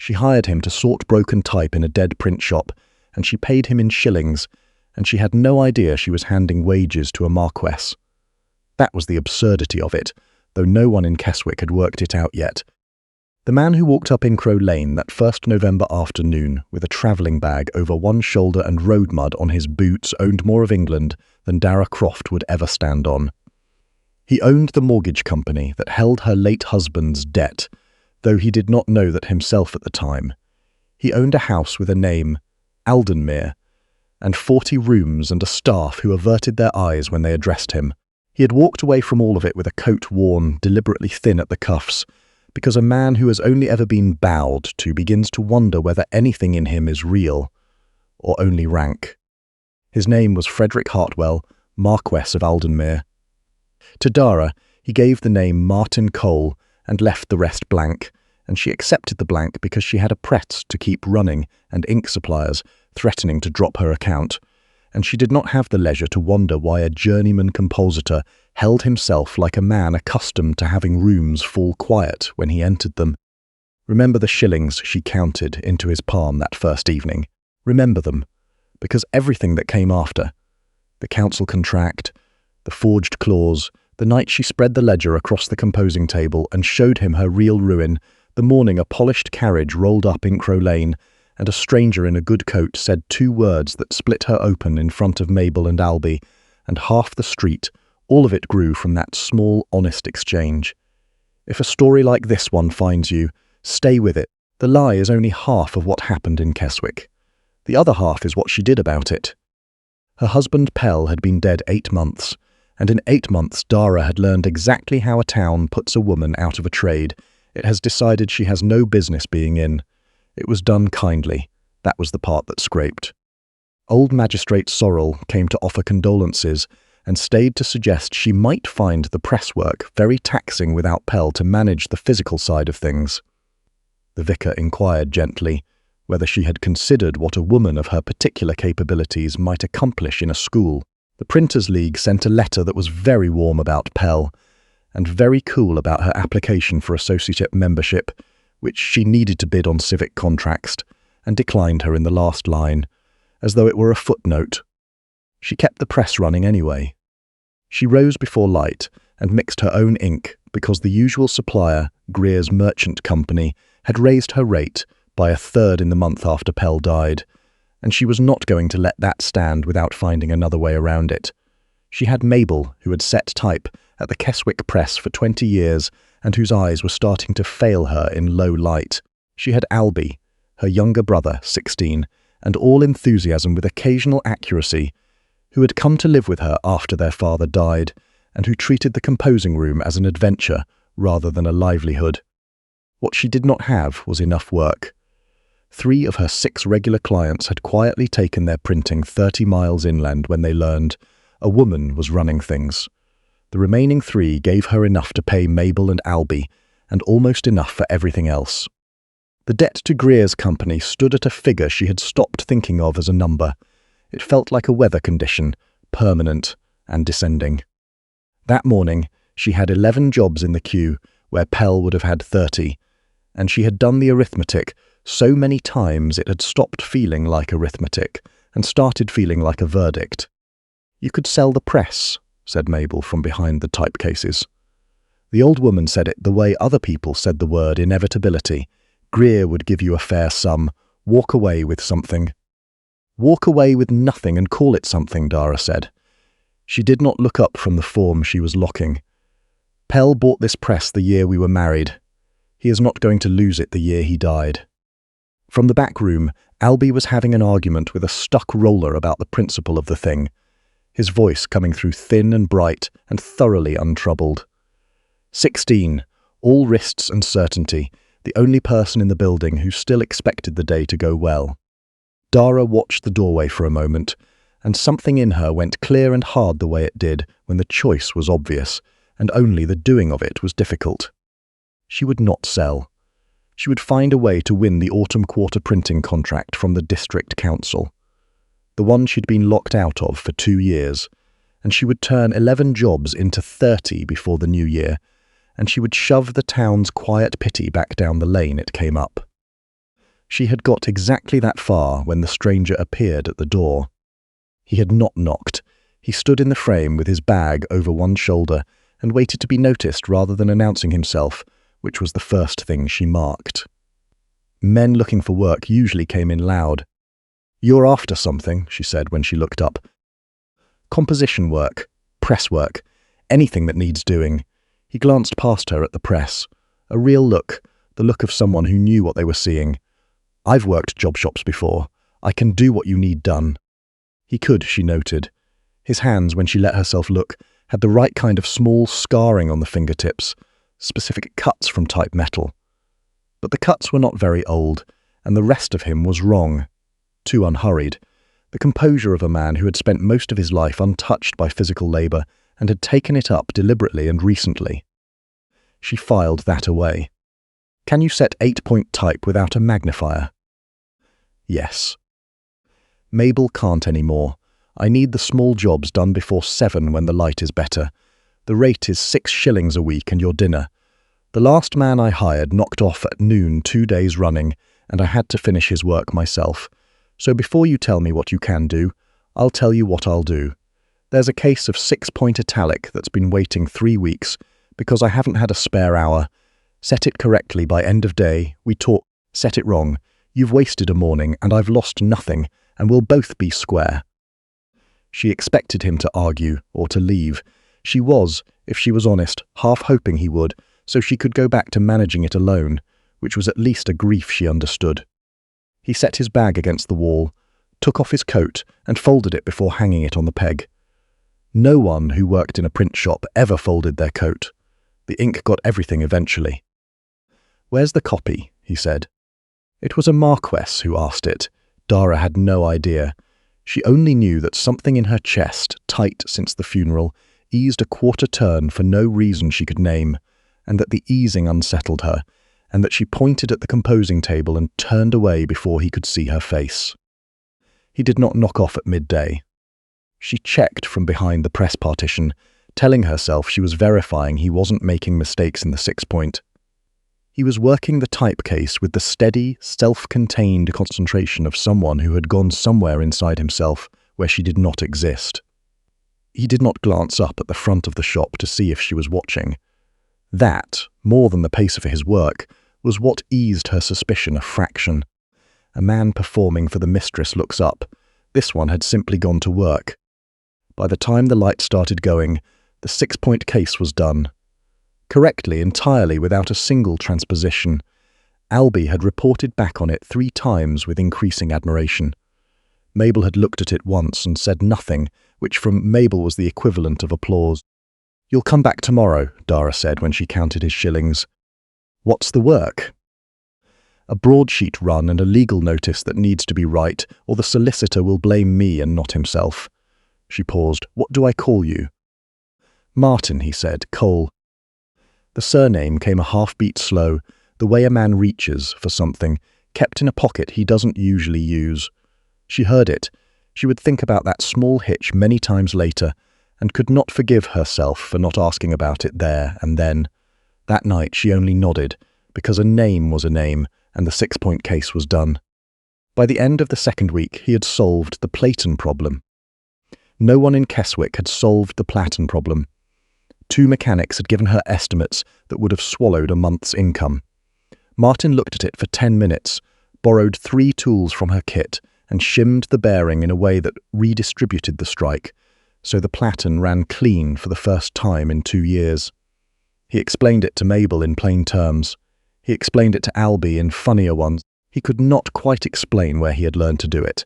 She hired him to sort broken type in a dead print shop, and she paid him in shillings, and she had no idea she was handing wages to a MARQUESS. That was the absurdity of it, though no one in Keswick had worked it out yet. The man who walked up Inkrow Lane that first November afternoon with a travelling bag over one shoulder and road mud on his boots owned more of England than Dara Croft would ever stand on. He owned the mortgage company that held her late husband's debt, though he did not know that himself at the time. He owned a house with a name, Aldenmere, and 40 rooms and a staff who averted their eyes when they addressed him. He had walked away from all of it with a coat worn deliberately thin at the cuffs, because a man who has only ever been bowed to begins to wonder whether anything in him is real, or only rank. His name was Frederick Hartwell, Marquess of Aldenmere. To Dara, he gave the name Martin Cole and left the rest blank, and she accepted the blank because she had a press to keep running and ink suppliers threatening to drop her account, and she did not have the leisure to wonder why a journeyman compositor held himself like a man accustomed to having rooms fall quiet when he entered them. Remember the shillings she counted into his palm that first evening. Remember them, because everything that came after, the council contract, the forged clause, the night she spread the ledger across the composing table and showed him her real ruin, the morning a polished carriage rolled up Inkrow Lane, and a stranger in a good coat said 2 words that split her open in front of Mabel and Albie, and half the street, all of it grew from that small, honest exchange. If a story like this one finds you, stay with it. The lie is only half of what happened in Keswick. The other half is what she did about it. Her husband Pell had been dead 8 months, and in 8 months Dara had learned exactly how a town puts a woman out of a trade it has decided she has no business being in. It was done kindly. That was the part that scraped. Old Magistrate Sorrel came to offer condolences and stayed to suggest she might find the press work very taxing without Pell to manage the physical side of things. The vicar inquired gently whether she had considered what a woman of her particular capabilities might accomplish in a school. The Printers' League sent a letter that was very warm about Pell and very cool about her application for associate membership, which she needed to bid on civic contracts, and declined her in the last line, as though it were a footnote. She kept the press running anyway. She rose before light and mixed her own ink because the usual supplier, Greer's Merchant Company, had raised her rate by 1/3 in the month after Pell died, and she was not going to let that stand without finding another way around it. She had Mabel, who had set type at the Keswick Press for 20 years and whose eyes were starting to fail her in low light. She had Albie, her younger brother, 16, and all enthusiasm with occasional accuracy, who had come to live with her after their father died, and who treated the composing room as an adventure rather than a livelihood. What she did not have was enough work. 3 of her 6 regular clients had quietly taken their printing 30 miles inland when they learned a woman was running things. The remaining 3 gave her enough to pay Mabel and Albie, and almost enough for everything else. The debt to Greer's company stood at a figure she had stopped thinking of as a number. It felt like a weather condition, permanent and descending. That morning, she had 11 jobs in the queue, where Pell would have had 30, and she had done the arithmetic so many times it had stopped feeling like arithmetic and started feeling like a verdict. "You could sell the press," said Mabel from behind the typecases. The old woman said it the way other people said the word inevitability. Greer would give you a fair sum. Walk away with something. "Walk away with nothing and call it something," Dara said. She did not look up from the form she was locking. "Pell bought this press the year we were married. He is not going to lose it the year he died." From the back room, Albie was having an argument with a stuck roller about the principle of the thing, his voice coming through thin and bright and thoroughly untroubled. 16, all wrists and certainty, the only person in the building who still expected the day to go well. Dara watched the doorway for a moment, and something in her went clear and hard the way it did when the choice was obvious, and only the doing of it was difficult. She would not sell. She would find a way to win the autumn quarter printing contract from the district council, the one she'd been locked out of for 2 years, and she would turn 11 jobs into 30 before the new year, and she would shove the town's quiet pity back down the lane it came up. She had got exactly that far when the stranger appeared at the door. He had not knocked. He stood in the frame with his bag over one shoulder and waited to be noticed rather than announcing himself, which was the first thing she marked. Men looking for work usually came in loud. "You're after something," she said when she looked up. "Composition work, press work, anything that needs doing." He glanced past her at the press. A real look, the look of someone who knew what they were seeing. "I've worked job shops before. I can do what you need done." He could, she noted. His hands, when she let herself look, had the right kind of small scarring on the fingertips, specific cuts from type metal. But the cuts were not very old, and the rest of him was wrong. Too unhurried. The composure of a man who had spent most of his life untouched by physical labour and had taken it up deliberately and recently. She filed that away. "Can you set 8-point type without a magnifier?" "Yes." "Mabel can't anymore. I need the small jobs done before 7 when the light is better. The rate is 6 shillings a week and your dinner. The last man I hired knocked off at noon 2 days running, and I had to finish his work myself. So before you tell me what you can do, I'll tell you what I'll do. There's a case of 6-point italic that's been waiting 3 weeks because I haven't had a spare hour. Set it correctly by end of day. We talk. Set it wrong. You've wasted a morning and I've lost nothing, and we'll both be square." She expected him to argue or to leave. She was, if she was honest, half hoping he would, so she could go back to managing it alone, which was at least a grief she understood. He set his bag against the wall, took off his coat and folded it before hanging it on the peg. No one who worked in a print shop ever folded their coat. The ink got everything eventually. "Where's the copy?" he said. It was a MARQUESS who asked it. Dara had no idea. She only knew that something in her chest, tight since the funeral, eased a quarter turn for no reason she could name, and that the easing unsettled her, and that she pointed at the composing table and turned away before he could see her face. He did not knock off at midday. She checked from behind the press partition, telling herself she was verifying he wasn't making mistakes in the 6-point. He was working the type case with the steady, self-contained concentration of someone who had gone somewhere inside himself where she did not exist. He did not glance up at the front of the shop to see if she was watching. That, more than the pace of his work, was what eased her suspicion a fraction. A man performing for the mistress looks up. This one had simply gone to work. By the time the light started going, the 6-point case was done. Correctly, entirely, without a single transposition. Albie had reported back on it 3 times with increasing admiration. Mabel had looked at it once and said nothing, which from Mabel was the equivalent of applause. "You'll come back tomorrow," Dara said when she counted his shillings. "What's the work?" "A broadsheet run and a legal notice that needs to be right, or the solicitor will blame me and not himself." She paused. "What do I call you?" "Martin," he said, "Cole." The surname came a half-beat slow, the way a man reaches for something, kept in a pocket he doesn't usually use. She heard it. She would think about that small hitch many times later, and could not forgive herself for not asking about it there and then. That night she only nodded, because a name was a name, and the 6-point case was done. By the end of the 2nd week, he had solved the Platen problem. No one in Keswick had solved the Platen problem. 2 mechanics had given her estimates that would have swallowed a month's income. Martin looked at it for 10 minutes, borrowed 3 tools from her kit, and shimmed the bearing in a way that redistributed the strike, so the Platen ran clean for the first time in 2 years. He explained it to Mabel in plain terms. He explained it to Albie in funnier ones. He could not quite explain where he had learned to do it.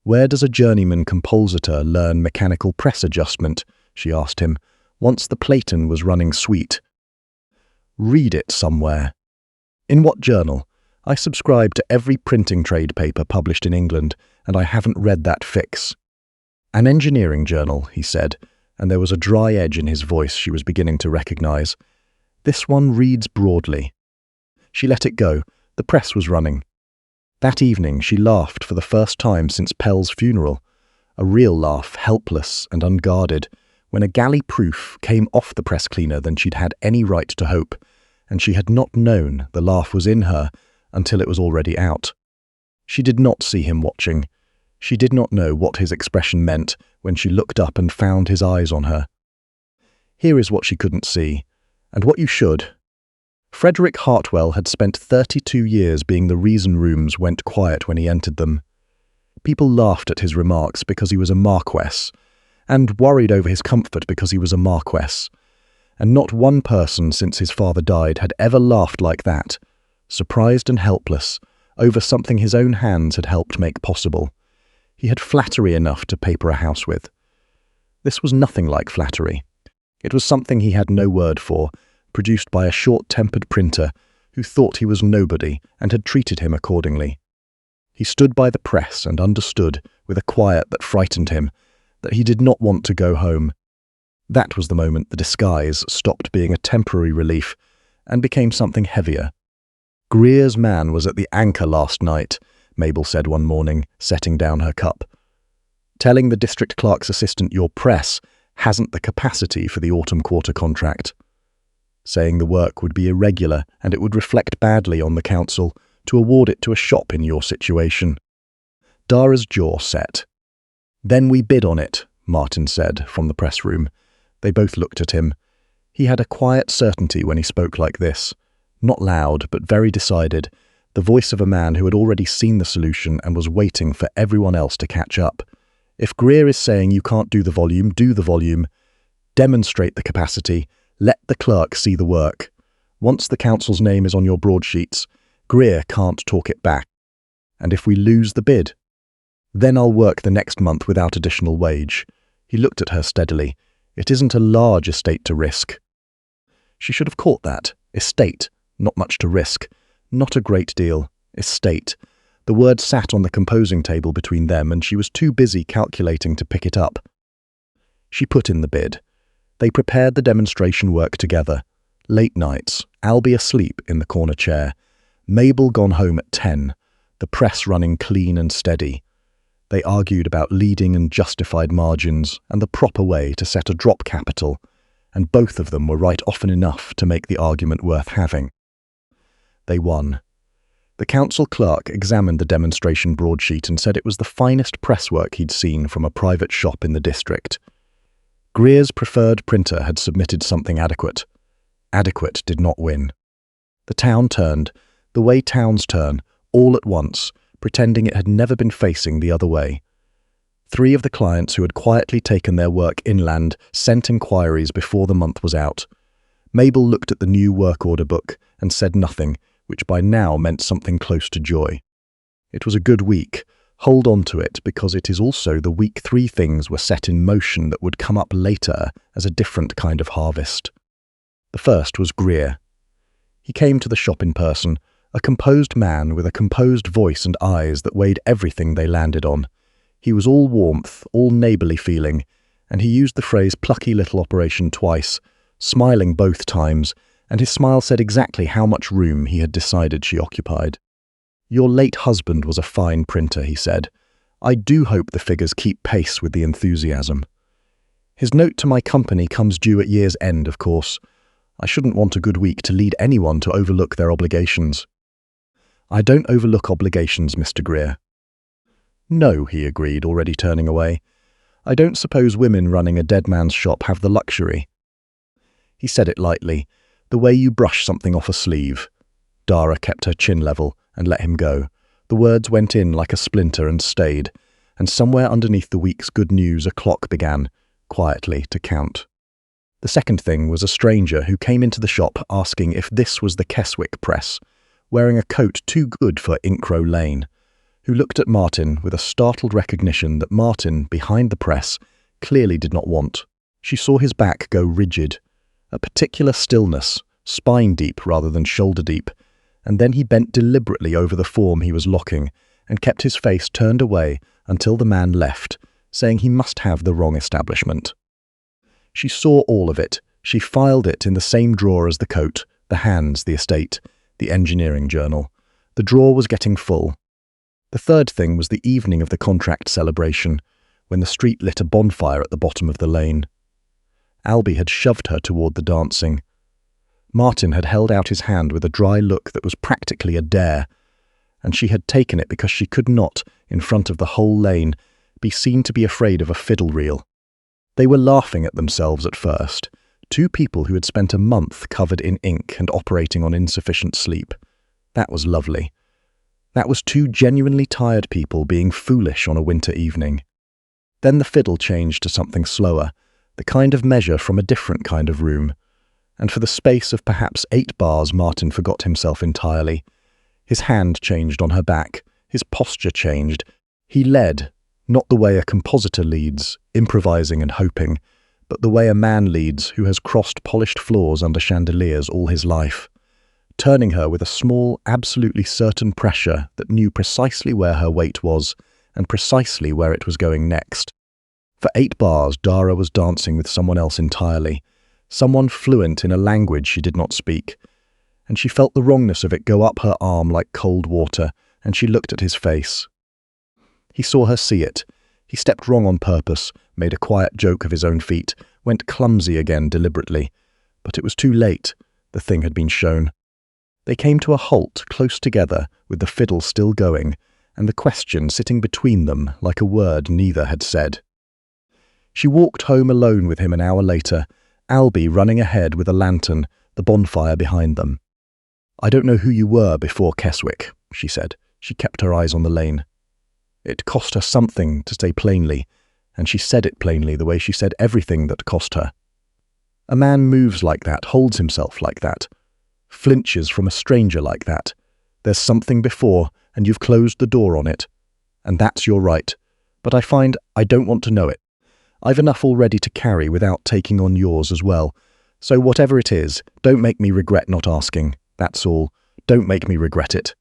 "Where does a journeyman compositor learn mechanical press adjustment?" she asked him, once the Platen was running sweet. "Read it somewhere." "In what journal? I subscribe to every printing trade paper published in England, and I haven't read that fix." "An engineering journal," he said, and there was a dry edge in his voice she was beginning to recognize. "This one reads broadly." She let it go. The press was running. That evening she laughed for the first time since Pell's funeral. A real laugh, helpless and unguarded, when a galley proof came off the press cleaner than she'd had any right to hope, and she had not known the laugh was in her until it was already out. She did not see him watching. She did not know what his expression meant when she looked up and found his eyes on her. Here is what she couldn't see, and what you should. Frederick Hartwell had spent 32 years being the reason rooms went quiet when he entered them. People laughed at his remarks because he was a Marquess, and worried over his comfort because he was a Marquess. And not one person since his father died had ever laughed like that, surprised and helpless, over something his own hands had helped make possible. He had flattery enough to paper a house with. This was nothing like flattery. It was something he had no word for, produced by a short-tempered printer who thought he was nobody and had treated him accordingly. He stood by the press and understood, with a quiet that frightened him, that he did not want to go home. That was the moment the disguise stopped being a temporary relief and became something heavier. "Greer's man was at the Anchor last night," Mabel said one morning, setting down her cup. "Telling the district clerk's assistant your press hasn't the capacity for the autumn quarter contract. Saying the work would be irregular and it would reflect badly on the council to award it to a shop in your situation." Dara's jaw set. "Then we bid on it," Martin said from the press room. They both looked at him. He had a quiet certainty when he spoke like this, not loud but very decided, the voice of a man who had already seen the solution and was waiting for everyone else to catch up. "If Greer is saying you can't do the volume, do the volume. Demonstrate the capacity. Let the clerk see the work. Once the council's name is on your broadsheets, Greer can't talk it back. And if we lose the bid, then I'll work the next month without additional wage." He looked at her steadily. "It isn't a large estate to risk." She should have caught that. Estate, not much to risk. Not a great deal. Estate. The word sat on the composing table between them, and she was too busy calculating to pick it up. She put in the bid. They prepared the demonstration work together. Late nights, Albie asleep in the corner chair. Mabel gone home at 10, the press running clean and steady. They argued about leading and justified margins and the proper way to set a drop capital, and both of them were right often enough to make the argument worth having. They won. The council clerk examined the demonstration broadsheet and said it was the finest presswork he'd seen from a private shop in the district. Greer's preferred printer had submitted something adequate. Adequate did not win. The town turned, the way towns turn, all at once, pretending it had never been facing the other way. 3 of the clients who had quietly taken their work inland sent inquiries before the month was out. Mabel looked at the new work order book and said nothing, which by now meant something close to joy. It was a good week. Hold on to it, because it is also the week 3 things were set in motion that would come up later as a different kind of harvest. The first was Greer. He came to the shop in person, a composed man with a composed voice and eyes that weighed everything they landed on. He was all warmth, all neighbourly feeling, and he used the phrase "plucky little operation" twice, smiling both times, and his smile said exactly how much room he had decided she occupied. "Your late husband was a fine printer," he said. "I do hope the figures keep pace with the enthusiasm. His note to my company comes due at year's end, of course. I shouldn't want a good week to lead anyone to overlook their obligations." "I don't overlook obligations, Mr. Greer." "No," he agreed, already turning away. "I don't suppose women running a dead man's shop have the luxury." He said it lightly, the way you brush something off a sleeve. Dara kept her chin level and let him go. The words went in like a splinter and stayed, and somewhere underneath the week's good news a clock began, quietly, to count. The second thing was a stranger who came into the shop asking if this was the Keswick press, wearing a coat too good for Inkrow Lane, who looked at Martin with a startled recognition that Martin, behind the press, clearly did not want. She saw his back go rigid, a particular stillness, spine-deep rather than shoulder-deep, and then he bent deliberately over the form he was locking and kept his face turned away until the man left, saying he must have the wrong establishment. She saw all of it. She filed it in the same drawer as the coat, the hands, the estate, the engineering journal. The drawer was getting full. The third thing was the evening of the contract celebration, when the street lit a bonfire at the bottom of the lane. Albie had shoved her toward the dancing. Martin had held out his hand with a dry look that was practically a dare, and she had taken it because she could not, in front of the whole lane, be seen to be afraid of a fiddle reel. They were laughing at themselves at first, two people who had spent a month covered in ink and operating on insufficient sleep. That was lovely. That was two genuinely tired people being foolish on a winter evening. Then the fiddle changed to something slower, the kind of measure from a different kind of room, and for the space of perhaps 8 bars Martin forgot himself entirely. His hand changed on her back, his posture changed. He led, not the way a compositor leads, improvising and hoping, but the way a man leads who has crossed polished floors under chandeliers all his life, turning her with a small, absolutely certain pressure that knew precisely where her weight was and precisely where it was going next. For 8 bars, Dara was dancing with someone else entirely, someone fluent in a language she did not speak, and she felt the wrongness of it go up her arm like cold water, and she looked at his face. He saw her see it. He stepped wrong on purpose, made a quiet joke of his own feet, went clumsy again deliberately. But it was too late. The thing had been shown. They came to a halt close together, with the fiddle still going, and the question sitting between them like a word neither had said. She walked home alone with him an hour later, Albie running ahead with a lantern, the bonfire behind them. "I don't know who you were before Keswick," she said. She kept her eyes on the lane. It cost her something to say plainly, and she said it plainly the way she said everything that cost her. A man moves like that, holds himself like that, flinches from a stranger like that. There's something before, and you've closed the door on it. And that's your right. But I find I don't want to know it. I've enough already to carry without taking on yours as well. So whatever it is, don't make me regret not asking. That's all. Don't make me regret it.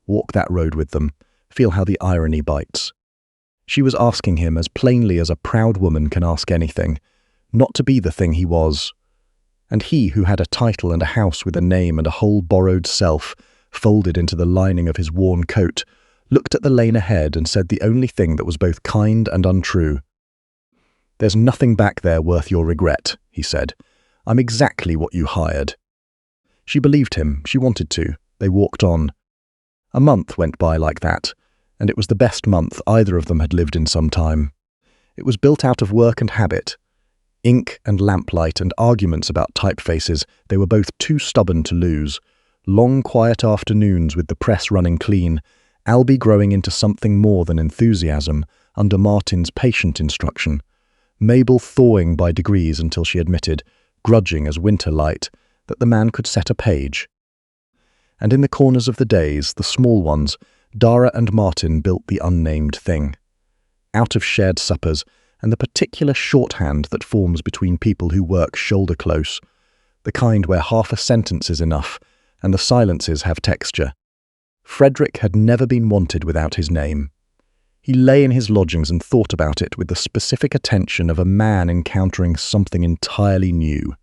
Walk that road with them. Feel how the irony bites. She was asking him as plainly as a proud woman can ask anything, not to be the thing he was. And he, who had a title and a house with a name and a whole borrowed self, folded into the lining of his worn coat, looked at the lane ahead and said the only thing that was both kind and untrue. "There's nothing back there worth your regret," he said. "I'm exactly what you hired." She believed him. She wanted to. They walked on. A month went by like that, and it was the best month either of them had lived in some time. It was built out of work and habit. Ink and lamplight and arguments about typefaces they were both too stubborn to lose. Long, quiet afternoons with the press running clean, Albie growing into something more than enthusiasm under Martin's patient instruction. Mabel thawing by degrees until she admitted, grudging as winter light, that the man could set a page. And in the corners of the days, the small ones, Dara and Martin built the unnamed thing. Out of shared suppers and the particular shorthand that forms between people who work shoulder close, the kind where half a sentence is enough and the silences have texture. Frederick had never been wanted without his name. He lay in his lodgings and thought about it with the specific attention of a man encountering something entirely new.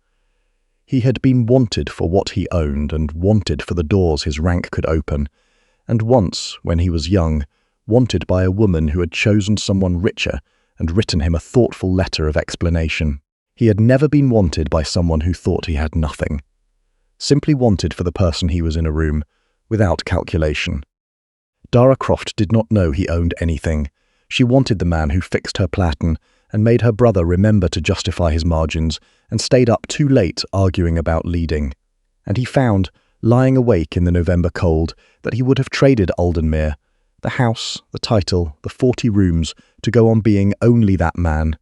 He had been wanted for what he owned and wanted for the doors his rank could open, and once, when he was young, wanted by a woman who had chosen someone richer and written him a thoughtful letter of explanation. He had never been wanted by someone who thought he had nothing. Simply wanted for the person he was in a room, without calculation. Dara Croft did not know he owned anything. She wanted the man who fixed her platen and made her brother remember to justify his margins and stayed up too late arguing about leading. And he found, lying awake in the November cold, that he would have traded Aldenmere, the house, the title, the 40 rooms, to go on being only that man.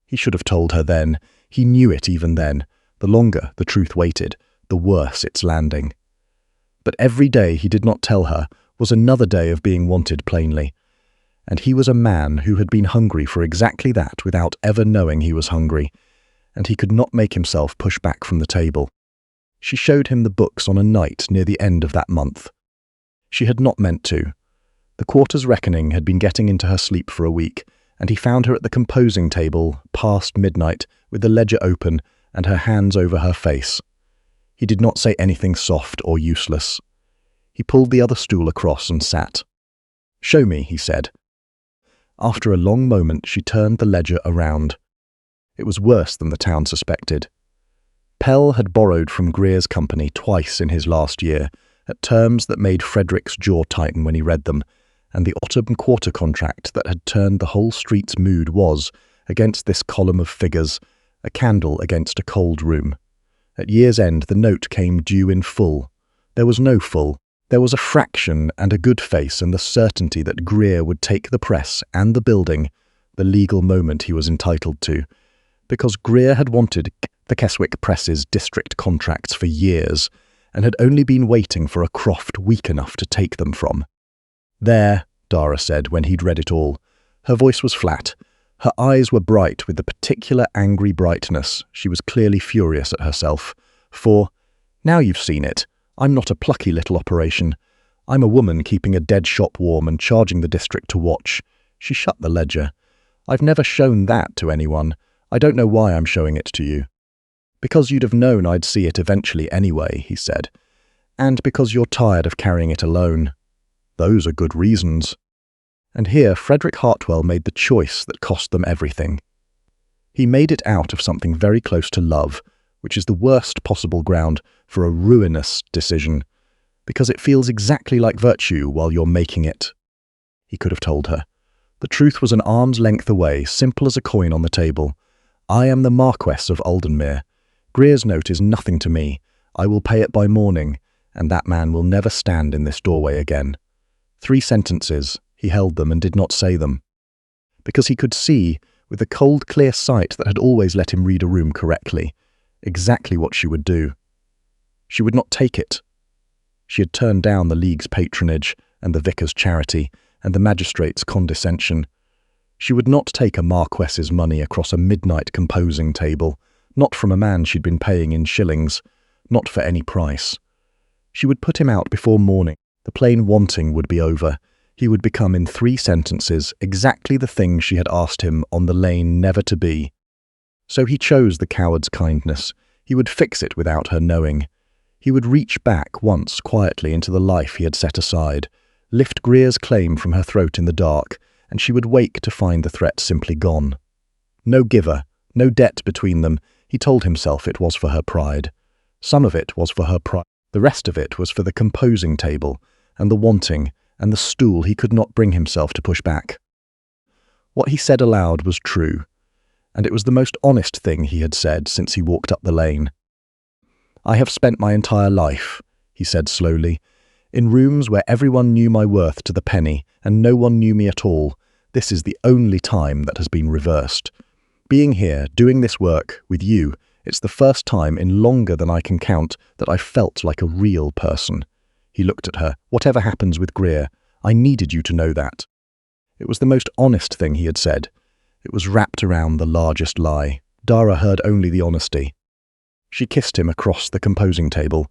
He should have told her then. He knew it even then. The longer the truth waited, the worse its landing. But every day he did not tell her was another day of being wanted plainly. And he was a man who had been hungry for exactly that without ever knowing he was hungry, and he could not make himself push back from the table. She showed him the books on a night near the end of that month. She had not meant to. The quarter's reckoning had been getting into her sleep for a week, and he found her at the composing table, past midnight, with the ledger open and her hands over her face. He did not say anything soft or useless. He pulled the other stool across and sat. "Show me," he said. After a long moment, she turned the ledger around. It was worse than the town suspected. Pell had borrowed from Greer's company twice in his last year, at terms that made Frederick's jaw tighten when he read them, and the autumn quarter contract that had turned the whole street's mood was, against this column of figures, a candle against a cold room. At year's end, the note came due in full. There was no full. There was a fraction and a good face and the certainty that Greer would take the press and the building, the legal moment he was entitled to, because Greer had wanted the Keswick Press's district contracts for years and had only been waiting for a Croft weak enough to take them from. "There," Dara said when he'd read it all. Her voice was flat. Her eyes were bright with the particular angry brightness. She was clearly furious at herself. For, "Now you've seen it. I'm not a plucky little operation. I'm a woman keeping a dead shop warm and charging the district to watch." She shut the ledger. "I've never shown that to anyone. I don't know why I'm showing it to you." "Because you'd have known I'd see it eventually anyway," he said. "And because you're tired of carrying it alone." "Those are good reasons." And here Frederick Hartwell made the choice that cost them everything. He made it out of something very close to love, which is the worst possible ground for a ruinous decision, because it feels exactly like virtue while you're making it. He could have told her. The truth was an arm's length away, simple as a coin on the table. "I am the Marquess of Aldenmere. Greer's note is nothing to me. I will pay it by morning, and that man will never stand in this doorway again." 3 sentences. He held them and did not say them. Because he could see, with the cold, clear sight that had always let him read a room correctly, exactly what she would do. She would not take it. She had turned down the League's patronage and the vicar's charity and the magistrate's condescension. She would not take a marquess's money across a midnight composing table, not from a man she'd been paying in shillings, not for any price. She would put him out before morning. The plain wanting would be over. He would become in 3 sentences exactly the thing she had asked him on the lane never to be. So he chose the coward's kindness. He would fix it without her knowing. He would reach back once quietly into the life he had set aside, lift Greer's claim from her throat in the dark, and she would wake to find the threat simply gone. No giver, no debt between them. He told himself it was for her pride. Some of it was for her pride. The rest of it was for the composing table, and the wanting, and the stool he could not bring himself to push back. What he said aloud was true, and it was the most honest thing he had said since he walked up the lane. "I have spent my entire life," he said slowly, "in rooms where everyone knew my worth to the penny and no one knew me at all. This is the only time that has been reversed. Being here, doing this work, with you, it's the first time in longer than I can count that I've felt like a real person." He looked at her. "Whatever happens with Greer, I needed you to know that." It was the most honest thing he had said. It was wrapped around the largest lie. Dara heard only the honesty. She kissed him across the composing table,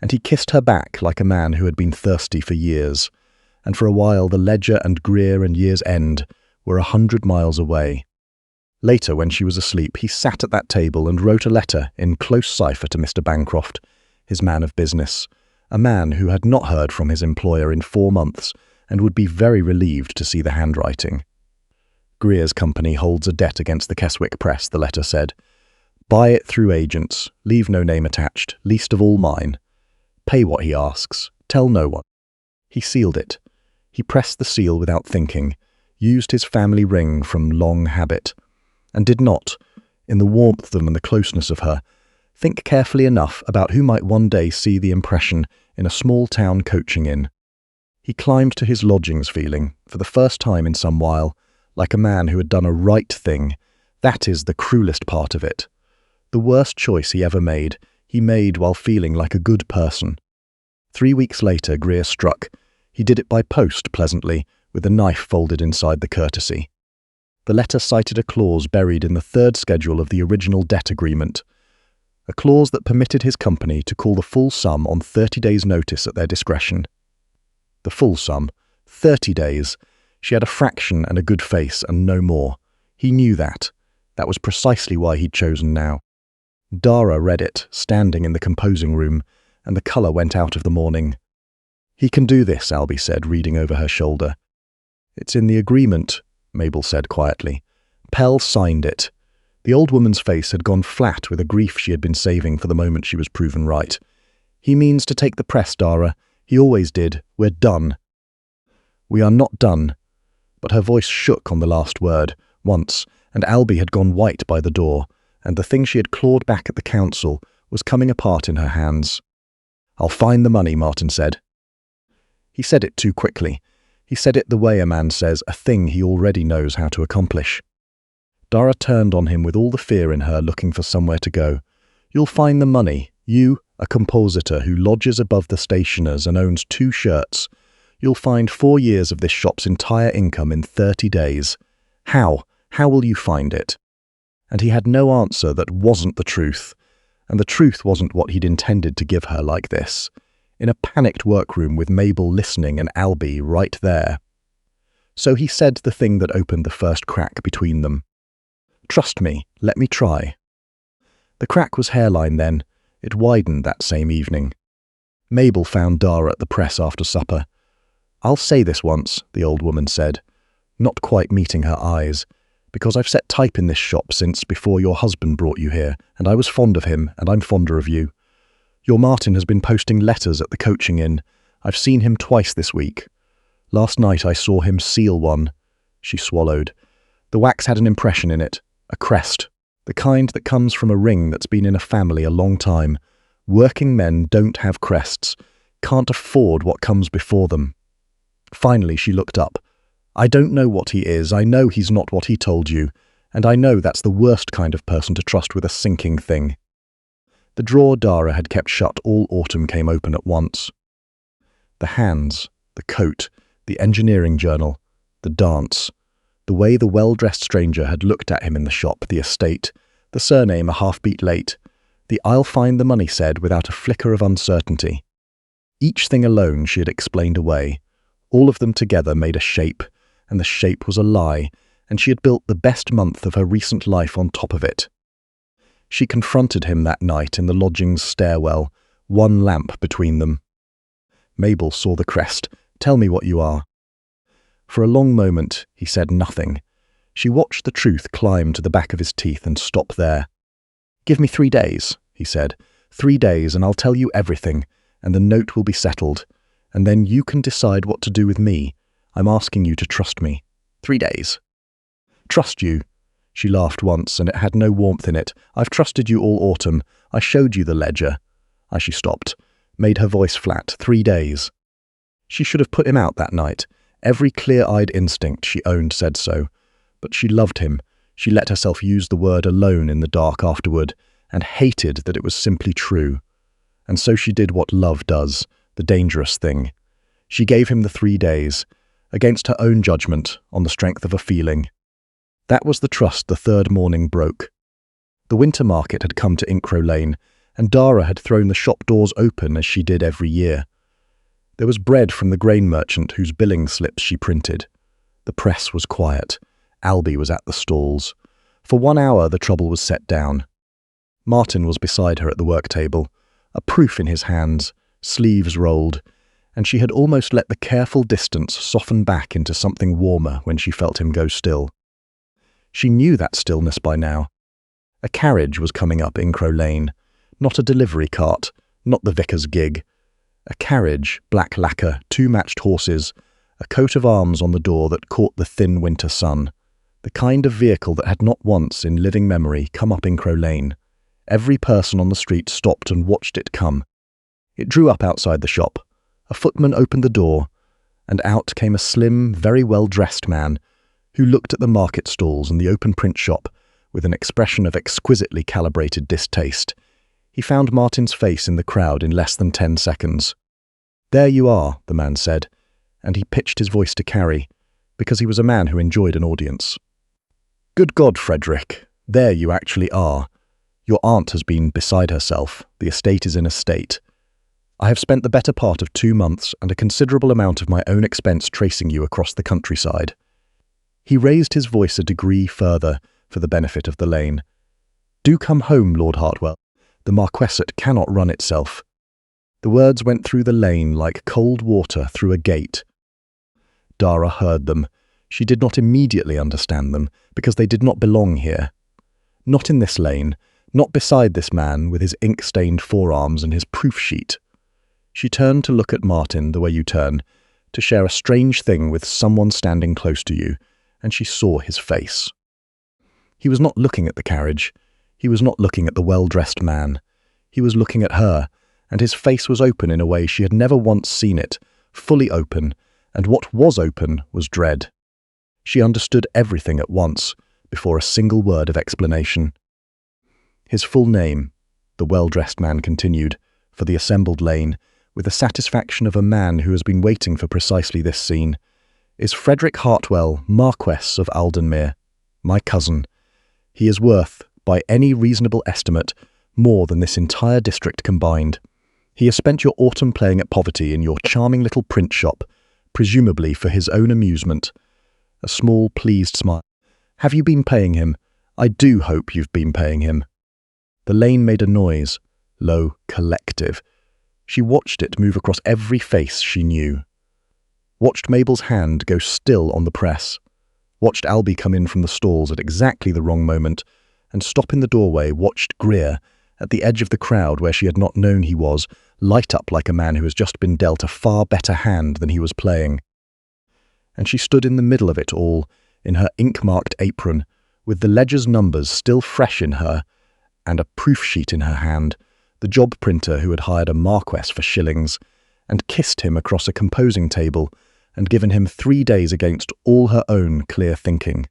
and he kissed her back like a man who had been thirsty for years. And for a while the ledger and Greer and Year's End were 100 miles away. Later, when she was asleep, he sat at that table and wrote a letter in close cipher to Mr. Bancroft, his man of business, a man who had not heard from his employer in 4 months and would be very relieved to see the handwriting. "Greer's company holds a debt against the Keswick Press," the letter said. "Buy it through agents, leave no name attached, least of all mine. Pay what he asks, tell no one." He sealed it. He pressed the seal without thinking, used his family ring from long habit, and did not, in the warmth and the closeness of her, think carefully enough about who might one day see the impression in a small-town coaching inn. He climbed to his lodgings feeling, for the first time in some while, like a man who had done a right thing. That is the cruelest part of it. The worst choice he ever made, he made while feeling like a good person. 3 weeks later, Greer struck. He did it by post, pleasantly, with a knife folded inside the courtesy. The letter cited a clause buried in the 3rd schedule of the original debt agreement, a clause that permitted his company to call the full sum on 30 days' notice at their discretion. The full sum, 30 days. She had a fraction and a good face and no more. He knew that. That was precisely why he'd chosen now. Dara read it, standing in the composing room, and the colour went out of the morning. "He can do this," Albie said, reading over her shoulder. "It's in the agreement," Mabel said quietly. Pell signed it. The old woman's face had gone flat with a grief she had been saving for the moment she was proven right. "He means to take the press, Dara. He always did. We're done." "We are not done." But her voice shook on the last word, once, and Albie had gone white by the door, and the thing she had clawed back at the council was coming apart in her hands. "I'll find the money," Martin said. He said it too quickly. He said it the way a man says a thing he already knows how to accomplish. Dara turned on him with all the fear in her, looking for somewhere to go. "You'll find the money. You, a compositor who lodges above the stationers and owns 2 shirts. You'll find 4 years of this shop's entire income in 30 days. How? How will you find it?" And he had no answer that wasn't the truth. And the truth wasn't what he'd intended to give her like this. In a panicked workroom with Mabel listening and Albie right there. So he said the thing that opened the first crack between them. "Trust me, let me try." The crack was hairline then. It widened that same evening. Mabel found Dara at the press after supper. "I'll say this once," the old woman said, not quite meeting her eyes, "because I've set type in this shop since before your husband brought you here, and I was fond of him, and I'm fonder of you. Your Martin has been posting letters at the coaching inn. I've seen him twice this week. Last night I saw him seal one." She swallowed. "The wax had an impression in it, a crest, the kind that comes from a ring that's been in a family a long time. Working men don't have crests, can't afford what comes before them." Finally she looked up. "I don't know what he is. I know he's not what he told you, and I know that's the worst kind of person to trust with a sinking thing." The drawer Dara had kept shut all autumn came open at once. The hands, the coat, the engineering journal, the dance, the way the well-dressed stranger had looked at him in the shop, the estate, the surname a half-beat late, the "I'll find the money" said without a flicker of uncertainty. Each thing alone she had explained away. All of them together made a shape, and the shape was a lie, and she had built the best month of her recent life on top of it. She confronted him that night in the lodging's stairwell, one lamp between them. Mabel saw the crest. "Tell me what you are." For a long moment he said nothing. She watched the truth climb to the back of his teeth and stop there. "Give me 3 days," he said. 3 days and I'll tell you everything, and the note will be settled, and then you can decide what to do with me. I'm asking you to trust me. 3 days. "Trust you?" She laughed once, and it had no warmth in it. "I've trusted you all autumn. I showed you the ledger." As she stopped, made her voice flat. 3 days. She should have put him out that night. Every clear-eyed instinct she owned said so. But she loved him. She let herself use the word alone in the dark afterward, and hated that it was simply true. And so she did what love does, the dangerous thing. She gave him the 3 days, against her own judgment, on the strength of a feeling. That was the trust the third morning broke. The winter market had come to Inkrow Lane, and Dara had thrown the shop doors open as she did every year. There was bread from the grain merchant whose billing slips she printed. The press was quiet. Albie was at the stalls. For 1 hour the trouble was set down. Martin was beside her at the work table, a proof in his hands, sleeves rolled, and she had almost let the careful distance soften back into something warmer when she felt him go still. She knew that stillness by now. A carriage was coming up Inkrow Lane, not a delivery cart, not the vicar's gig. A carriage, black lacquer, 2 matched horses, a coat of arms on the door that caught the thin winter sun. The kind of vehicle that had not once in living memory come up Inkrow Lane. Every person on the street stopped and watched it come. It drew up outside the shop. A footman opened the door, and out came a slim, very well-dressed man who looked at the market stalls and the open print shop with an expression of exquisitely calibrated distaste. He found Martin's face in the crowd in less than 10 seconds. "There you are," the man said, and he pitched his voice to Carrie, because he was a man who enjoyed an audience. "Good God, Frederick, there you actually are. Your aunt has been beside herself. The estate is in a state. I have spent the better part of 2 months and a considerable amount of my own expense tracing you across the countryside." He raised his voice a degree further for the benefit of the lane. "Do come home, Lord Hartwell. The Marquessate cannot run itself." The words went through the lane like cold water through a gate. Dara heard them. She did not immediately understand them, because they did not belong here. Not in this lane, not beside this man with his ink-stained forearms and his proof sheet. She turned to look at Martin the way you turn, to share a strange thing with someone standing close to you, and she saw his face. He was not looking at the carriage. He was not looking at the well-dressed man. He was looking at her, and his face was open in a way she had never once seen it, fully open, and what was open was dread. She understood everything at once, before a single word of explanation. His full name, the well-dressed man continued, for the assembled lane, with the satisfaction of a man who has been waiting for precisely this scene, is Frederick Hartwell, Marquess of Aldenmere, my cousin. He is worth, by any reasonable estimate, more than this entire district combined. He has spent your autumn playing at poverty in your charming little print shop, presumably for his own amusement. A small, pleased smile. Have you been paying him? I do hope you've been paying him. The lane made a noise, low, collective. She watched it move across every face she knew. Watched Mabel's hand go still on the press. Watched Albie come in from the stalls at exactly the wrong moment, and stop in the doorway. Watched Greer, at the edge of the crowd where she had not known he was, light up like a man who has just been dealt a far better hand than he was playing. And she stood in the middle of it all, in her ink-marked apron, with the ledger's numbers still fresh in her, and a proof sheet in her hand, the job printer who had hired a Marquess for shillings, and kissed him across a composing table, and given him 3 days against all her own clear thinking.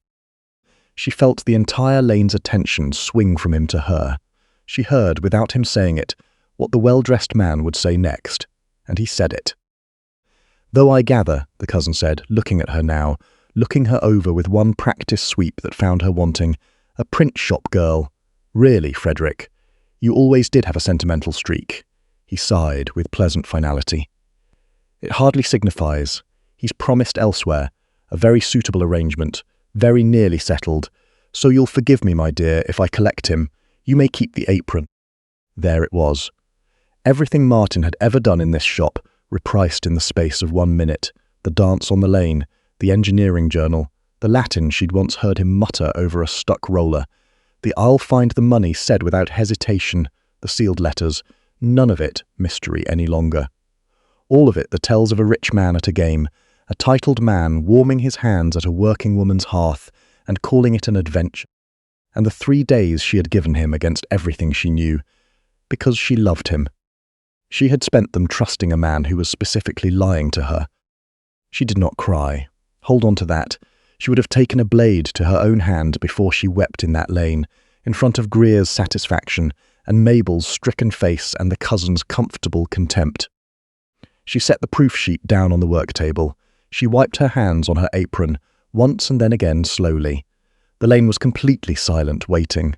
She felt the entire lane's attention swing from him to her. She heard, without him saying it, what the well-dressed man would say next, and he said it. Though I gather, the cousin said, looking at her now, looking her over with one practice sweep that found her wanting, a print shop girl. Really, Frederick, you always did have a sentimental streak. He sighed with pleasant finality. It hardly signifies. He's promised elsewhere, a very suitable arrangement, very nearly settled, so you'll forgive me, my dear, if I collect him. You may keep the apron. There it was. Everything Martin had ever done in this shop, repriced in the space of 1 minute, the dance on the lane, the engineering journal, the Latin she'd once heard him mutter over a stuck roller, the I'll find the money said without hesitation, the sealed letters, none of it mystery any longer. All of it the tells of a rich man at a game, a titled man warming his hands at a working woman's hearth and calling it an adventure. And the 3 days she had given him against everything she knew, because she loved him. She had spent them trusting a man who was specifically lying to her. She did not cry. Hold on to that. She would have taken a blade to her own hand before she wept in that lane, in front of Greer's satisfaction and Mabel's stricken face and the cousin's comfortable contempt. She set the proof sheet down on the work table. She wiped her hands on her apron, once and then again slowly. The lane was completely silent, waiting.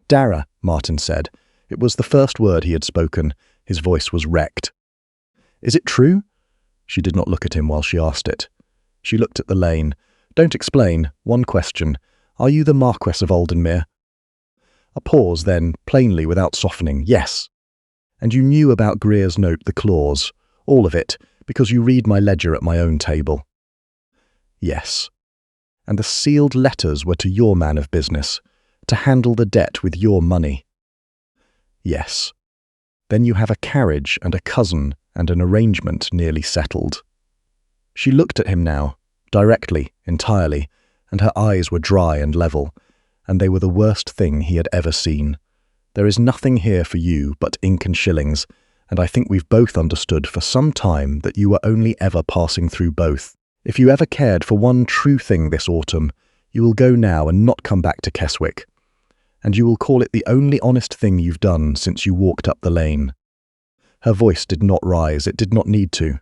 Dara, Martin said. It was the first word he had spoken. His voice was wrecked. Is it true? She did not look at him while she asked it. She looked at the lane. Don't explain. One question. Are you the Marquess of Aldenmere? A pause, then, plainly without softening. Yes. And you knew about Greer's note, the clause. All of it, because you read my ledger at my own table. Yes. And the sealed letters were to your man of business, to handle the debt with your money. Yes. Then you have a carriage and a cousin and an arrangement nearly settled. She looked at him now, directly, entirely, and her eyes were dry and level, and they were the worst thing he had ever seen. There is nothing here for you but ink and shillings, and I think we've both understood for some time that you were only ever passing through both. If you ever cared for one true thing this autumn, you will go now and not come back to Keswick. And you will call it the only honest thing you've done since you walked up the lane. Her voice did not rise, it did not need to.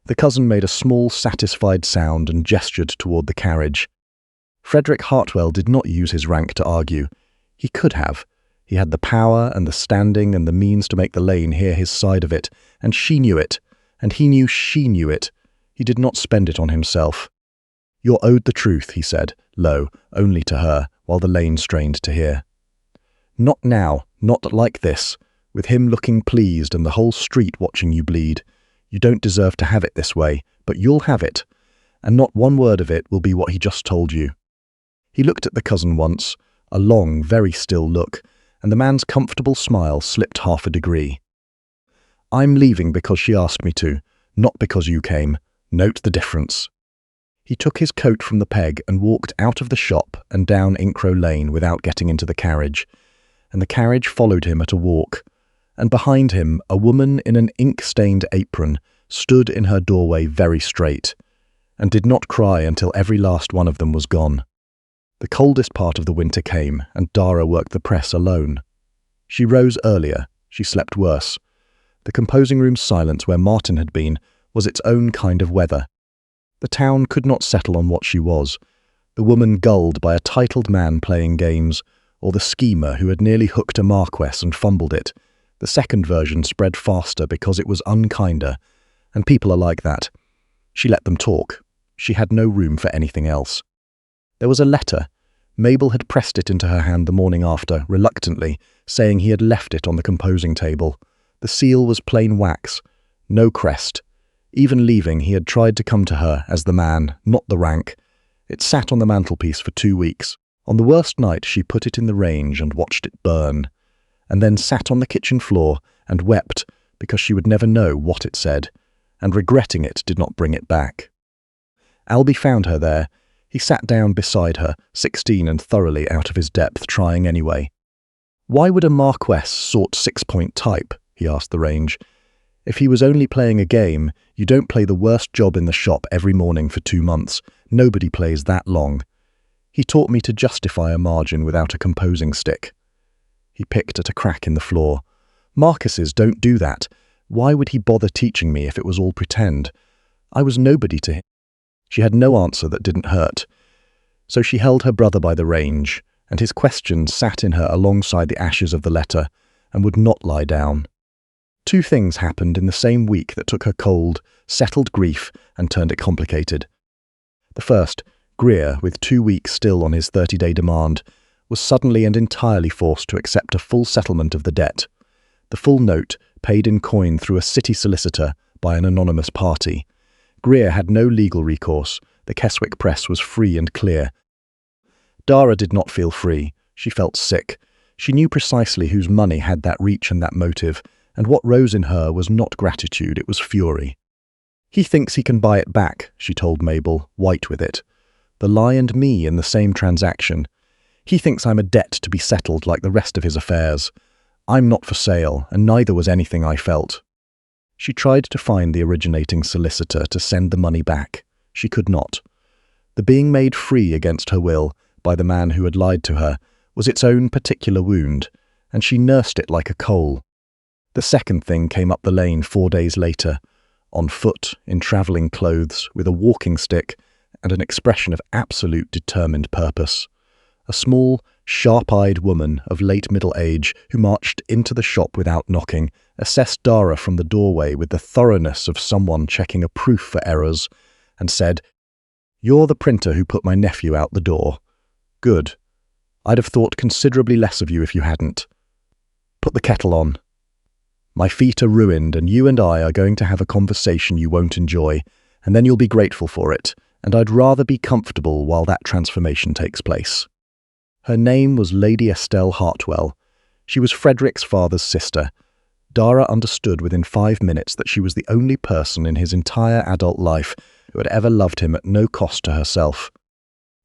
The cousin made a small, satisfied sound and gestured toward the carriage. Frederick Hartwell did not use his rank to argue. He could have. He had the power and the standing and the means to make the lane hear his side of it, and she knew it, and he knew she knew it. He did not spend it on himself. You're owed the truth, he said, low, only to her, while the lane strained to hear. Not now, not like this, with him looking pleased and the whole street watching you bleed. You don't deserve to have it this way, but you'll have it, and not one word of it will be what he just told you. He looked at the cousin once, a long, very still look, and the man's comfortable smile slipped half a degree. I'm leaving because she asked me to, not because you came. Note the difference." He took his coat from the peg and walked out of the shop and down Inkrow Lane without getting into the carriage, and the carriage followed him at a walk, and behind him a woman in an ink-stained apron stood in her doorway very straight, and did not cry until every last one of them was gone. The coldest part of the winter came, and Dara worked the press alone. She rose earlier, she slept worse. The composing room's silence where Martin had been was its own kind of weather. The town could not settle on what she was, the woman gulled by a titled man playing games, or the schemer who had nearly hooked a MARQUESS and fumbled it. The second version spread faster because it was unkinder, and people are like that. She let them talk. She had no room for anything else. There was a letter. Mabel had pressed it into her hand the morning after, reluctantly, saying he had left it on the composing table. The seal was plain wax, no crest. Even leaving, he had tried to come to her as the man, not the rank. It sat on the mantelpiece for 2 weeks. On the worst night, she put it in the range and watched it burn, and then sat on the kitchen floor and wept because she would never know what it said, and regretting it did not bring it back. Albie found her there. He sat down beside her, 16 and thoroughly out of his depth, trying anyway. "Why would a MARQUESS sort 6-point type?" he asked the range. "If he was only playing a game, you don't play the worst job in the shop every morning for 2 months. Nobody plays that long. He taught me to justify a margin without a composing stick." He picked at a crack in the floor. "Marquesses don't do that. Why would he bother teaching me if it was all pretend? I was nobody to him." She had no answer that didn't hurt. So she held her brother by the range, and his questions sat in her alongside the ashes of the letter, and would not lie down. 2 things happened in the same week that took her cold, settled grief, and turned it complicated. The first, Greer, with 2 weeks still on his 30-day demand, was suddenly and entirely forced to accept a full settlement of the debt. The full note, paid in coin through a city solicitor by an anonymous party. Greer had no legal recourse. The Keswick press was free and clear. Dara did not feel free. She felt sick. She knew precisely whose money had that reach and that motive, and what rose in her was not gratitude, it was fury. "He thinks he can buy it back," she told Mabel, white with it. "The lie and me in the same transaction. He thinks I'm a debt to be settled like the rest of his affairs. I'm not for sale, and neither was anything I felt." She tried to find the originating solicitor to send the money back. She could not. The being made free against her will by the man who had lied to her was its own particular wound, and she nursed it like a coal. The second thing came up the lane 4 days later, on foot, in travelling clothes, with a walking stick and an expression of absolute determined purpose. A small, sharp-eyed woman of late middle age who marched into the shop without knocking, assessed Dara from the doorway with the thoroughness of someone checking a proof for errors, and said, "You're the printer who put my nephew out the door. Good. I'd have thought considerably less of you if you hadn't. Put the kettle on. My feet are ruined, and you and I are going to have a conversation you won't enjoy, and then you'll be grateful for it, and I'd rather be comfortable while that transformation takes place." Her name was Lady Estelle Hartwell. She was Frederick's father's sister. Dara understood within 5 minutes that she was the only person in his entire adult life who had ever loved him at no cost to herself.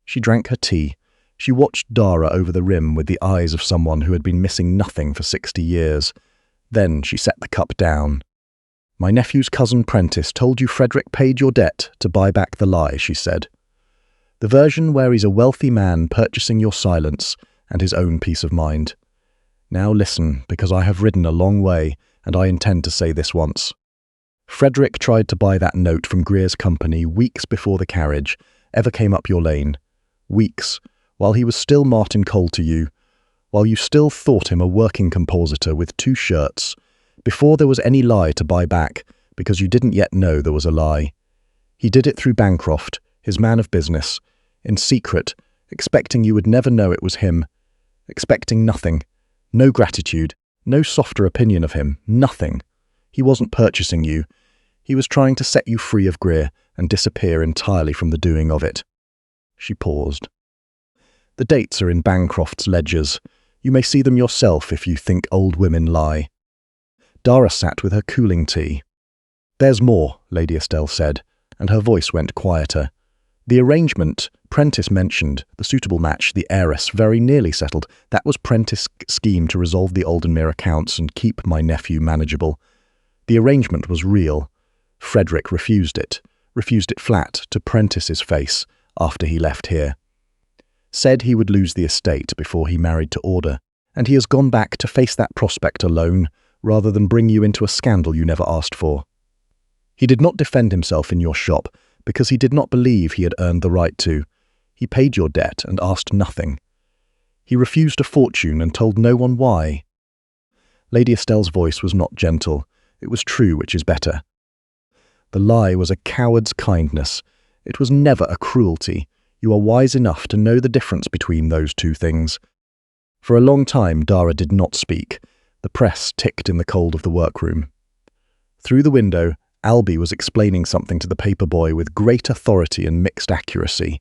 She drank her tea. She watched Dara over the rim with the eyes of someone who had been missing nothing for 60 years. Then she set the cup down. "My nephew's cousin Prentice told you Frederick paid your debt to buy back the lie," she said. "The version where he's a wealthy man purchasing your silence and his own peace of mind. Now listen, because I have ridden a long way, and I intend to say this once. Frederick tried to buy that note from Greer's company weeks before the carriage ever came up your lane. Weeks, while he was still Martin Cole to you, while you still thought him a working compositor with 2 shirts, before there was any lie to buy back, because you didn't yet know there was a lie. He did it through Bancroft, his man of business, in secret, expecting you would never know it was him, expecting nothing, no gratitude, no softer opinion of him, nothing. He wasn't purchasing you. He was trying to set you free of Greer and disappear entirely from the doing of it." She paused. "The dates are in Bancroft's ledgers. You may see them yourself if you think old women lie." Dara sat with her cooling tea. "There's more," Lady Estelle said, and her voice went quieter. "The arrangement Prentice mentioned, the suitable match, the heiress, very nearly settled. That was Prentice's scheme to resolve the Aldenmere accounts and keep my nephew manageable. The arrangement was real. Frederick refused it flat, to Prentice's face, after he left here. Said he would lose the estate before he married to order, and he has gone back to face that prospect alone, rather than bring you into a scandal you never asked for. He did not defend himself in your shop, because he did not believe he had earned the right to. He paid your debt and asked nothing. He refused a fortune and told no one why." Lady Estelle's voice was not gentle. It was true, which is better. "The lie was a coward's kindness. It was never a cruelty. You are wise enough to know the difference between those two things." For a long time, Dara did not speak. The press ticked in the cold of the workroom. Through the window, Albie was explaining something to the paper boy with great authority and mixed accuracy.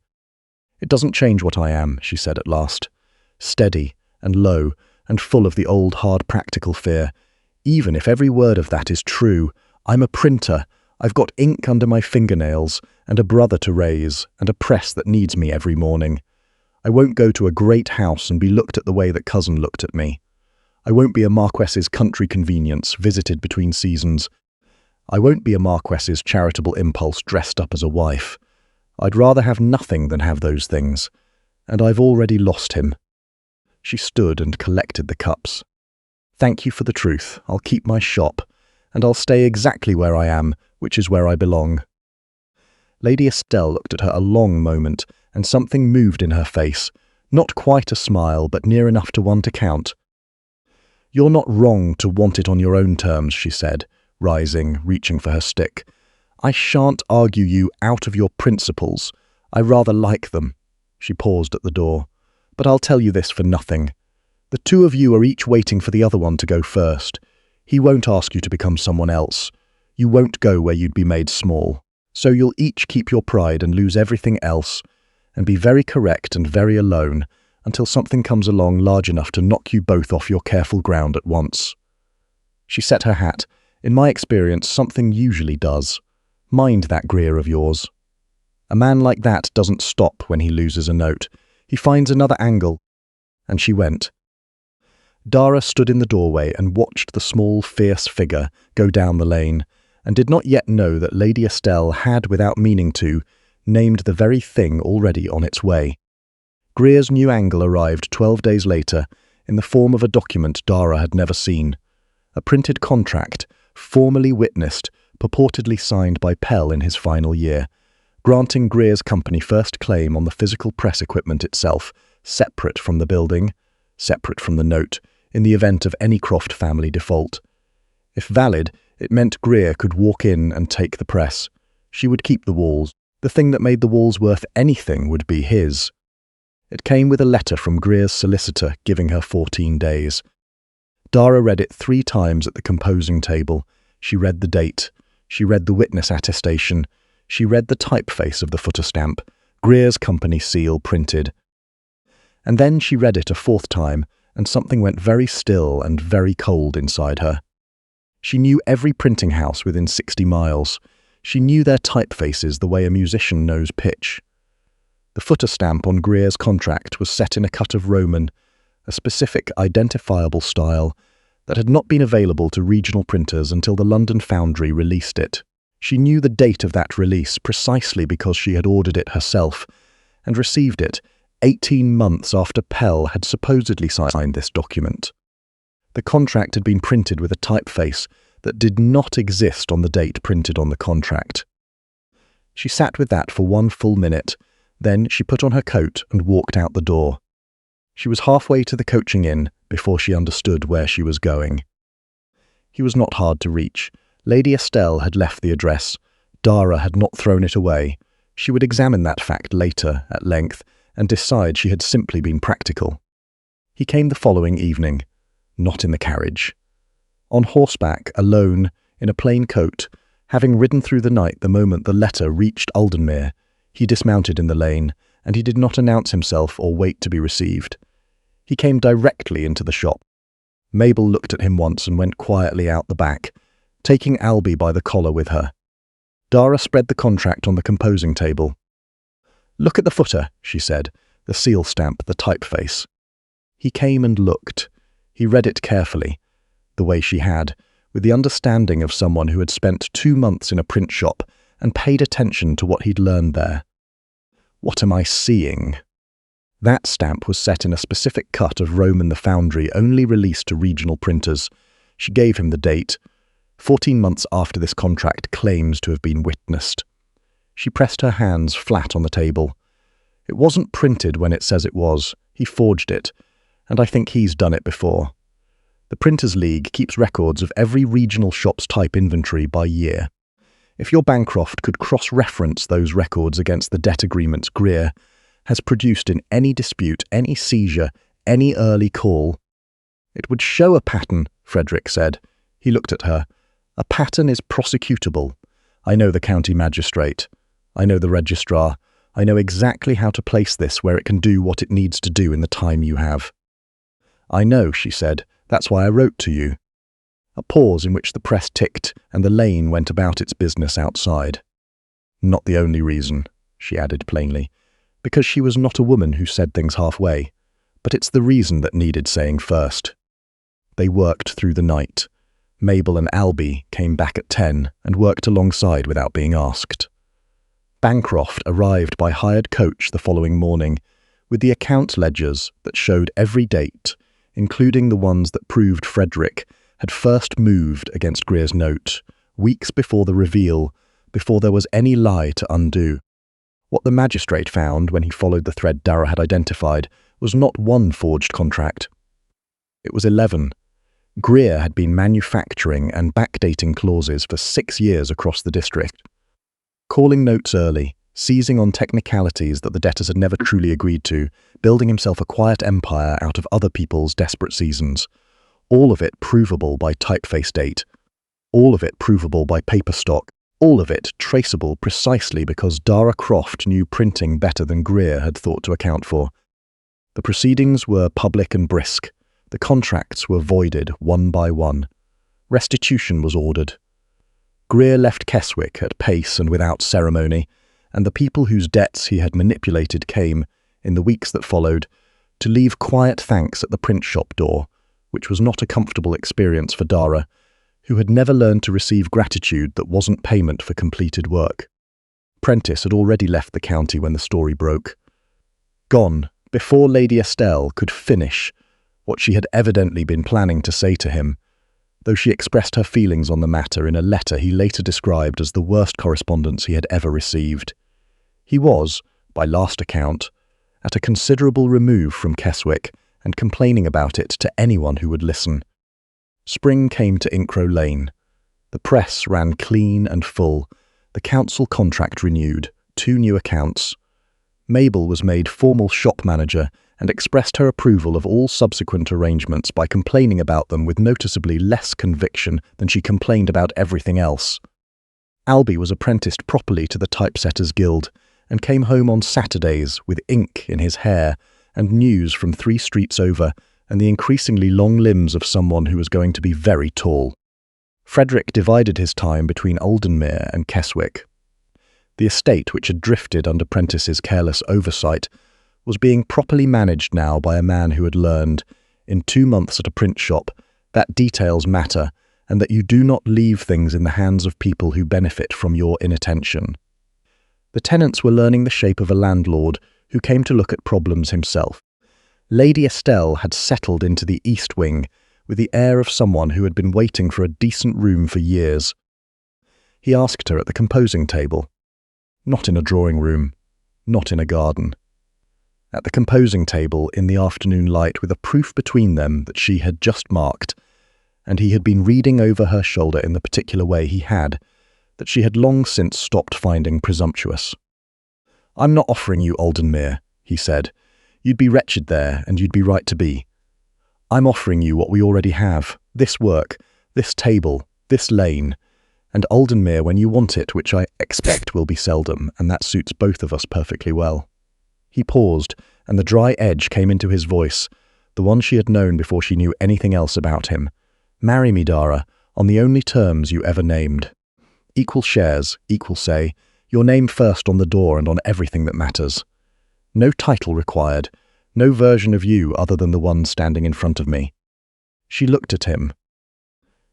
"It doesn't change what I am," she said at last. Steady and low and full of the old hard practical fear. "Even if every word of that is true, I'm a printer. I've got ink under my fingernails and a brother to raise and a press that needs me every morning. I won't go to a great house and be looked at the way that cousin looked at me. I won't be a Marquess's country convenience visited between seasons. I won't be a Marquess's charitable impulse dressed up as a wife. I'd rather have nothing than have those things, and I've already lost him." She stood and collected the cups. "Thank you for the truth. I'll keep my shop, and I'll stay exactly where I am, which is where I belong." Lady Estelle looked at her a long moment, and something moved in her face, not quite a smile, but near enough to one to count. "You're not wrong to want it on your own terms," she said, rising, reaching for her stick. "I shan't argue you out of your principles. I rather like them." She paused at the door. "But I'll tell you this for nothing. The two of you are each waiting for the other one to go first. He won't ask you to become someone else. You won't go where you'd be made small. So you'll each keep your pride and lose everything else, and be very correct and very alone, until something comes along large enough to knock you both off your careful ground at once." She set her hat. "In my experience, something usually does. Mind that Greer of yours. A man like that doesn't stop when he loses a note. He finds another angle." And she went. Dara stood in the doorway and watched the small, fierce figure go down the lane, and did not yet know that Lady Estelle had, without meaning to, named the very thing already on its way. Greer's new angle arrived 12 days later, in the form of a document Dara had never seen. A printed contract, formally witnessed, purportedly signed by Pell in his final year, granting Greer's company first claim on the physical press equipment itself, separate from the building, separate from the note, in the event of any Croft family default. If valid, it meant Greer could walk in and take the press. She would keep the walls. The thing that made the walls worth anything would be his. It came with a letter from Greer's solicitor giving her 14 days. Dara read it 3 times at the composing table. She read the date. She read the witness attestation. She read the typeface of the footer stamp, Greer's company seal printed. And then she read it a 4th time, and something went very still and very cold inside her. She knew every printing house within 60 miles. She knew their typefaces the way a musician knows pitch. The footer stamp on Greer's contract was set in a cut of Roman, a specific identifiable style that had not been available to regional printers until the London foundry released it. She knew the date of that release precisely because she had ordered it herself and received it 18 months after Pell had supposedly signed this document. The contract had been printed with a typeface that did not exist on the date printed on the contract. She sat with that for 1 full minute, then she put on her coat and walked out the door. She was halfway to the coaching inn before she understood where she was going. He was not hard to reach. Lady Estelle had left the address. Dara had not thrown it away. She would examine that fact later, at length, and decide she had simply been practical. He came the following evening, not in the carriage. On horseback, alone, in a plain coat, having ridden through the night the moment the letter reached Aldenmere, he dismounted in the lane, and he did not announce himself or wait to be received. He came directly into the shop. Mabel looked at him once and went quietly out the back, taking Albie by the collar with her. Dara spread the contract on the composing table. "Look at the footer," she said, the seal stamp, the typeface. He came and looked. He read it carefully, the way she had, with the understanding of someone who had spent 2 months in a print shop and paid attention to what he'd learned there. "What am I seeing?" That stamp was set in a specific cut of Roman the Foundry, only released to regional printers. She gave him the date, 14 months after this contract claims to have been witnessed. She pressed her hands flat on the table. "It wasn't printed when it says it was. He forged it, and I think he's done it before. The Printers League keeps records of every regional shop's type inventory by year. If your Bancroft could cross-reference those records against the debt agreements Greer has produced in any dispute, any seizure, any early call..." "It would show a pattern," Frederick said. He looked at her. "A pattern is prosecutable. I know the county magistrate. I know the registrar. I know exactly how to place this where it can do what it needs to do in the time you have." "I know," she said. "That's why I wrote to you." A pause in which the press ticked and the lane went about its business outside. "Not the only reason," she added plainly, because she was not a woman who said things halfway, but it's the reason that needed saying first. They worked through the night. Mabel and Albie came back at 10 and worked alongside without being asked. Bancroft arrived by hired coach the following morning, with the account ledgers that showed every date, including the ones that proved Frederick had first moved against Greer's note, weeks before the reveal, before there was any lie to undo. What the magistrate found when he followed the thread Dara had identified was not one forged contract. It was 11. Greer had been manufacturing and backdating clauses for 6 years across the district. Calling notes early, seizing on technicalities that the debtors had never truly agreed to, building himself a quiet empire out of other people's desperate seasons. All of it provable by typeface date. All of it provable by paper stock. All of it traceable precisely because Dara Croft knew printing better than Greer had thought to account for. The proceedings were public and brisk. The contracts were voided one by one. Restitution was ordered. Greer left Keswick at pace and without ceremony, and the people whose debts he had manipulated came, in the weeks that followed, to leave quiet thanks at the print shop door, which was not a comfortable experience for Dara, who had never learned to receive gratitude that wasn't payment for completed work. Prentice had already left the county when the story broke. Gone, before Lady Estelle could finish what she had evidently been planning to say to him, though she expressed her feelings on the matter in a letter he later described as the worst correspondence he had ever received. He was, by last account, at a considerable remove from Keswick and complaining about it to anyone who would listen. Spring came to Inkrow Lane. The press ran clean and full, the council contract renewed, 2 new accounts. Mabel was made formal shop manager and expressed her approval of all subsequent arrangements by complaining about them with noticeably less conviction than she complained about everything else. Albie was apprenticed properly to the Typesetters Guild and came home on Saturdays with ink in his hair and news from 3 streets over and the increasingly long limbs of someone who was going to be very tall. Frederick divided his time between Aldenmere and Keswick. The estate, which had drifted under Prentice's careless oversight, was being properly managed now by a man who had learned, in 2 months at a print shop, that details matter and that you do not leave things in the hands of people who benefit from your inattention. The tenants were learning the shape of a landlord who came to look at problems himself. Lady Estelle had settled into the east wing with the air of someone who had been waiting for a decent room for years. He asked her at the composing table. Not in a drawing room, not in a garden. At the composing table in the afternoon light with a proof between them that she had just marked, and he had been reading over her shoulder in the particular way he had, that she had long since stopped finding presumptuous. "I'm not offering you Aldenmere," he said. "You'd be wretched there, and you'd be right to be. I'm offering you what we already have, this work, this table, this lane, and Aldenmere when you want it, which I expect will be seldom, and that suits both of us perfectly well." He paused, and the dry edge came into his voice, the one she had known before she knew anything else about him. Marry me, Dara, on the only terms you ever named. Equal shares, equal say, your name first on the door and on everything that matters. No title required, no version of you other than the one standing in front of me. She looked at him.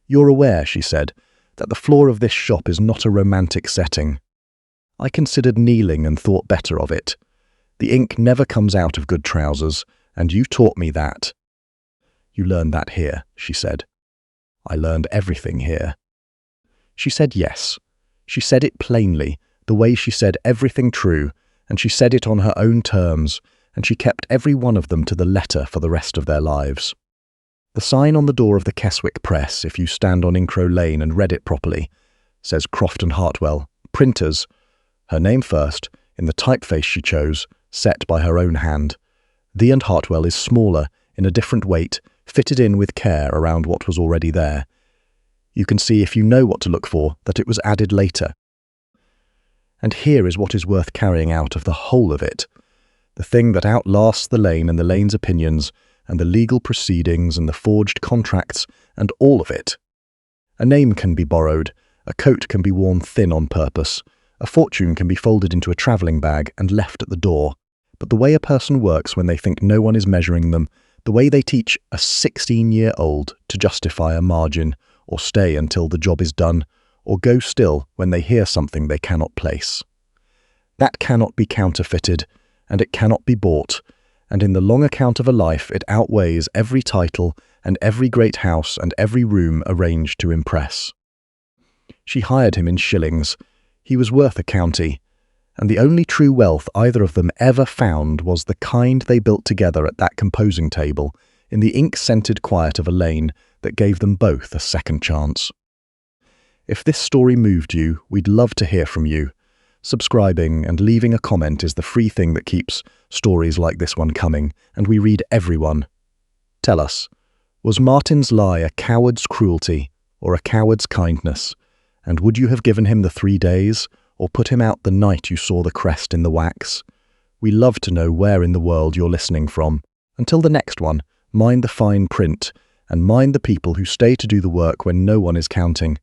You're aware, she said, that the floor of this shop is not a romantic setting. I considered kneeling and thought better of it. The ink never comes out of good trousers, and you taught me that. You learned that here, she said. I learned everything here. She said yes. She said it plainly, the way she said everything true, and she said it on her own terms, and she kept every one of them to the letter for the rest of their lives. The sign on the door of the Keswick Press, if you stand on Inkrow Lane and read it properly, says Croft and Hartwell, printers, her name first, in the typeface she chose, set by her own hand. The and Hartwell is smaller, in a different weight, fitted in with care around what was already there. You can see, if you know what to look for, that it was added later. And here is what is worth carrying out of the whole of it. The thing that outlasts the lane and the lane's opinions, and the legal proceedings and the forged contracts, and all of it. A name can be borrowed, a coat can be worn thin on purpose, a fortune can be folded into a travelling bag and left at the door. But the way a person works when they think no one is measuring them, the way they teach a 16-year-old to justify a margin, or stay until the job is done, or go still when they hear something they cannot place. That cannot be counterfeited, and it cannot be bought, and in the long account of a life it outweighs every title and every great house and every room arranged to impress. She hired him in shillings. He was worth a county, and the only true wealth either of them ever found was the kind they built together at that composing table in the ink-scented quiet of a lane that gave them both a second chance. If this story moved you, we'd love to hear from you. Subscribing and leaving a comment is the free thing that keeps stories like this one coming, and we read every one. Tell us, was Martin's lie a coward's cruelty or a coward's kindness? And would you have given him the 3 days, or put him out the night you saw the crest in the wax? We love to know where in the world you're listening from. Until the next one, mind the fine print, and mind the people who stay to do the work when no one is counting.